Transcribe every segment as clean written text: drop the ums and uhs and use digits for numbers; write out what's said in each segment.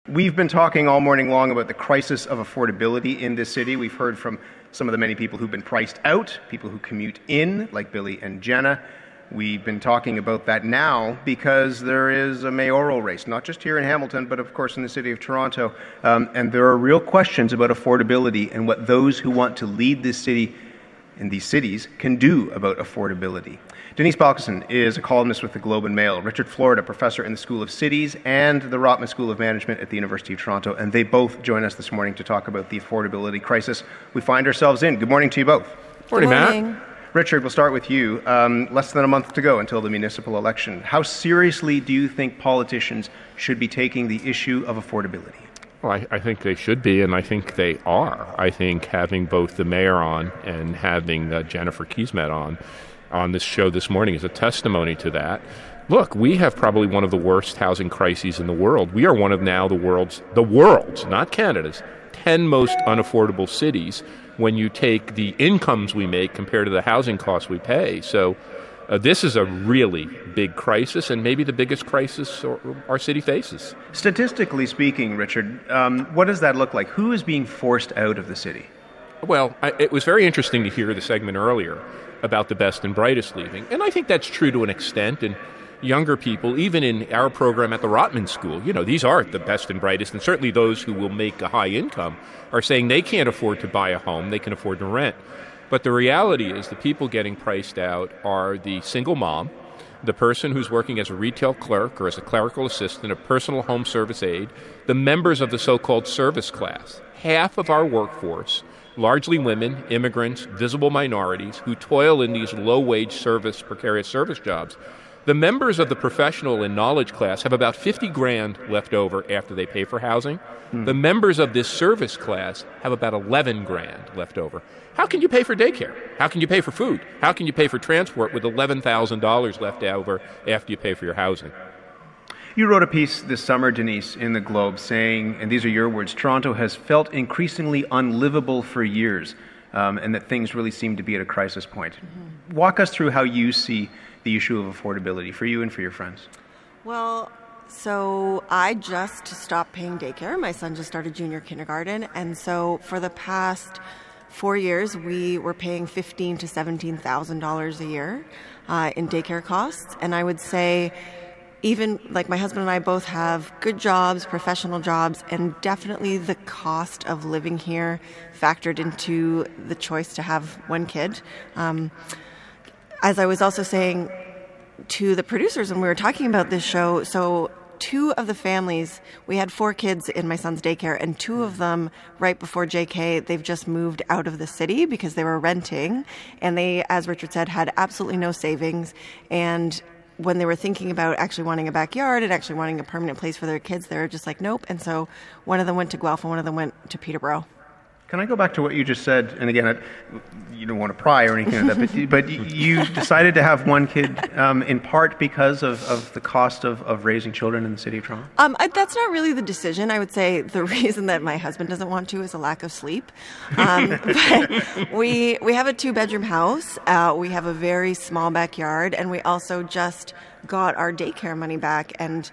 We've been talking all morning long about the crisis of affordability in this city. We've heard from some of the many people who've been priced out, people who commute in, like Billy and Jenna. We've been talking about that now because there is a mayoral race, not just here in Hamilton, but of course in the city of Toronto. And there are real questions about affordability and what those who want to lead this city and these cities can do about affordability. Denise Balkison is a columnist with the Globe and Mail. Richard Florida, professor in the School of Cities and the Rotman School of Management at the University of Toronto. And they both join us this morning to talk about the affordability crisis we find ourselves in. Good morning to you both. Morning, Matt. Richard, we'll start with you. Less than a month to go until the municipal election. How seriously do you think politicians should be taking the issue of affordability? Well, I think they should be, and I think they are. I think having both the mayor on and having Jennifer Keesmaat on this show this morning is a testimony to that. Look, we have probably one of the worst housing crises in the world. We are one of now the world's, not Canada's, 10 most unaffordable cities when you take the incomes we make compared to the housing costs we pay. So this is a really big crisis, and maybe the biggest crisis our city faces. Statistically speaking, Richard, what does that look like? Who is being forced out of the city? Well, it was very interesting to hear the segment earlier about the best and brightest leaving. And I think that's true to an extent. And younger people, even in our program at the Rotman School, these are the best and brightest. And certainly those who will make a high income are saying they can't afford to buy a home, they can afford to rent. But the reality is the people getting priced out are the single mom, the person who's working as a retail clerk or as a clerical assistant, a personal home service aide, the members of the so-called service class. Half of our workforce, largely women, immigrants, visible minorities, who toil in these low-wage precarious service jobs. The members of the professional and knowledge class have about $50,000 left over after they pay for housing. The members of this service class have about $11,000 left over. How can you pay for daycare? How can you pay for food? How can you pay for transport with $11,000 left over after you pay for your housing? You wrote a piece this summer, Denise, in the Globe saying, and these are your words, Toronto has felt increasingly unlivable for years, and that things really seem to be at a crisis point. Mm-hmm. Walk us through how you see the issue of affordability for you and for your friends. Well, so I just stopped paying daycare. My son just started junior kindergarten, and so for the past 4 years, we were paying $15,000 to $17,000 a year in daycare costs, and I would say even like my husband and I both have good jobs, professional jobs, and definitely the cost of living here factored into the choice to have one kid. As I was also saying to the producers when we were talking about this show, so 2 of the families, we had 4 kids in my son's daycare, and 2 of them, right before JK, they've just moved out of the city because they were renting, and they, as Richard said, had absolutely no savings. And when they were thinking about actually wanting a backyard and actually wanting a permanent place for their kids, they were just like, nope. And so one of them went to Guelph and one of them went to Peterborough. Can I go back to what you just said? And again, you don't want to pry or anything like that, but you decided to have one kid in part because of the cost of raising children in the city of Toronto? That's not really the decision. I would say the reason that my husband doesn't want to is a lack of sleep. But we have a 2-bedroom house. We have a very small backyard, and we also just got our daycare money back. And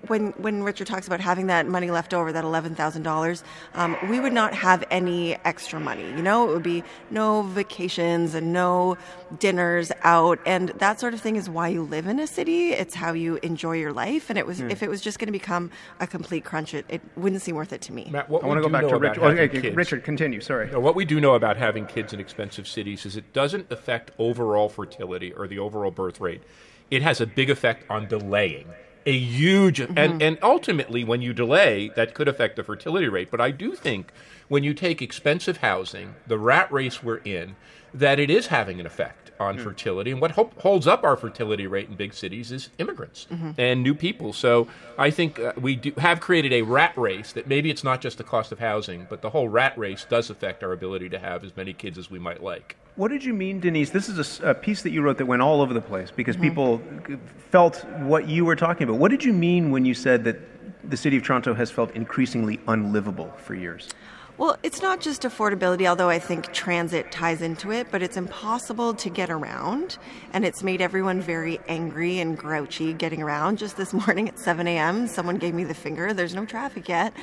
when Richard talks about having that money left over, that $11,000, we would not have any extra money. It would be no vacations and no dinners out, and that sort of thing is why you live in a city. It's how you enjoy your life, and if it was just going to become a complete crunch, it wouldn't seem worth it to me. Matt, I want to go back to Richard. Richard, continue. Sorry. What we do know about having kids in expensive cities is it doesn't affect overall fertility or the overall birth rate. It has a big effect on delaying. A huge, and ultimately when you delay, that could affect the fertility rate. But I do think when you take expensive housing, the rat race we're in, that it is having an effect on fertility. And what holds up our fertility rate in big cities is immigrants and new people. So I think we have created a rat race that maybe it's not just the cost of housing, but the whole rat race does affect our ability to have as many kids as we might like. What did you mean, Denise? This is a piece that you wrote that went all over the place because people felt what you were talking about. What did you mean when you said that the city of Toronto has felt increasingly unlivable for years? Well, it's not just affordability, although I think transit ties into it, but it's impossible to get around, and it's made everyone very angry and grouchy getting around. Just this morning at 7 a.m., someone gave me the finger. There's no traffic yet.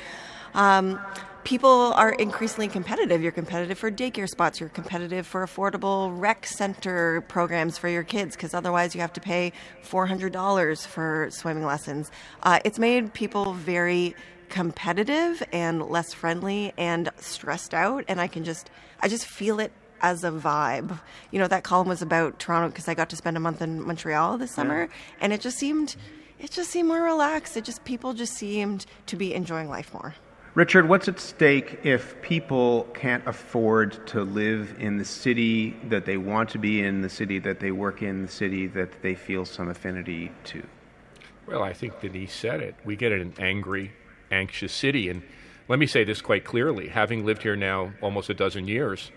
People are increasingly competitive. You're competitive for daycare spots. You're competitive for affordable rec center programs for your kids, because otherwise you have to pay $400 for swimming lessons. It's made people very competitive and less friendly and stressed out, and I just feel it as a vibe. You know, that column was about Toronto because I got to spend a month in Montreal this summer, and it just seemed more relaxed. People just seemed to be enjoying life more. Richard, what's at stake if people can't afford to live in the city that they want to be in, the city that they work in, the city that they feel some affinity to? Well, I think Denise said it. We get an angry, anxious city. And let me say this quite clearly. Having lived here now almost a dozen years,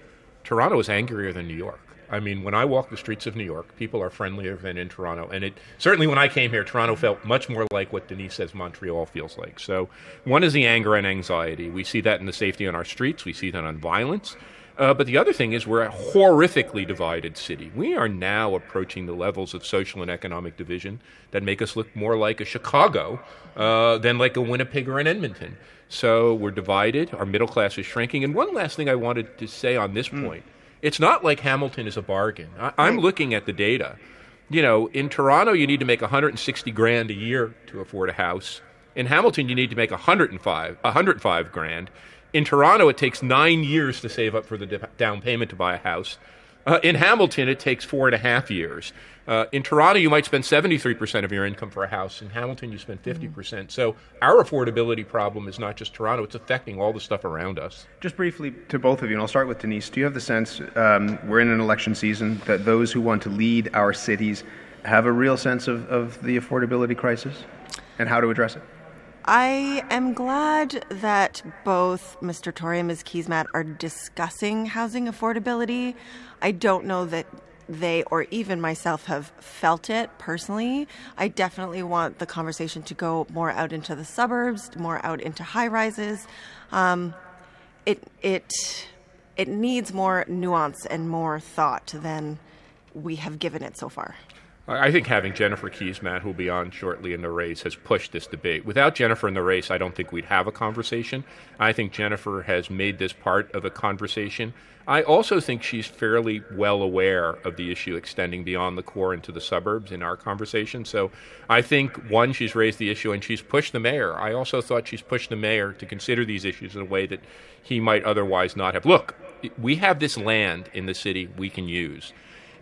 Toronto is angrier than New York. I mean, when I walk the streets of New York, people are friendlier than in Toronto. And certainly when I came here, Toronto felt much more like what Denise says Montreal feels like. So one is the anger and anxiety. We see that in the safety on our streets. We see that on violence. But the other thing is we're a horrifically divided city. We are now approaching the levels of social and economic division that make us look more like a Chicago than like a Winnipeg or an Edmonton. So we're divided. Our middle class is shrinking. And one last thing I wanted to say on this point. It's not like Hamilton is a bargain. I'm looking at the data. You know, in Toronto, you need to make $160,000 a year to afford a house. In Hamilton, you need to make $105,000. In Toronto, it takes 9 years to save up for the down payment to buy a house. In Hamilton, it takes 4.5 years. In Toronto, you might spend 73% of your income for a house. In Hamilton, you spend 50%. So our affordability problem is not just Toronto. It's affecting all the stuff around us. Just briefly to both of you, and I'll start with Denise. Do you have the sense, we're in an election season, that those who want to lead our cities have a real sense of the affordability crisis and how to address it? I am glad that both Mr. Tory and Ms. Keesmaat are discussing housing affordability. I don't know that they or even myself have felt it personally. I definitely want the conversation to go more out into the suburbs, more out into high rises. It needs more nuance and more thought than we have given it so far. I think having Jennifer Keesmaat, who will be on shortly in the race, has pushed this debate. Without Jennifer in the race, I don't think we'd have a conversation. I think Jennifer has made this part of a conversation. I also think she's fairly well aware of the issue extending beyond the core into the suburbs in our conversation. So I think, one, she's raised the issue and she's pushed the mayor. I also thought she's pushed the mayor to consider these issues in a way that he might otherwise not have. Look, we have this land in the city we can use.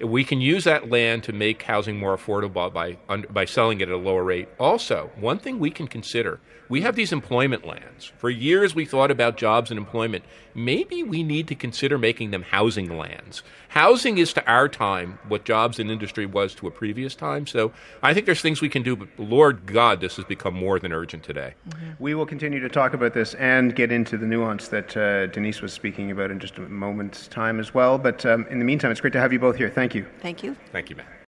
We can use that land to make housing more affordable by selling it at a lower rate. Also, one thing we can consider, we have these employment lands. For years we thought about jobs and employment. Maybe we need to consider making them housing lands. Housing is to our time what jobs and industry was to a previous time. So I think there's things we can do, but Lord God, this has become more than urgent today. Mm-hmm. We will continue to talk about this and get into the nuance that Denise was speaking about in just a moment's time as well. But in the meantime, it's great to have you both here. Thank you. Thank you. Thank you, Matt.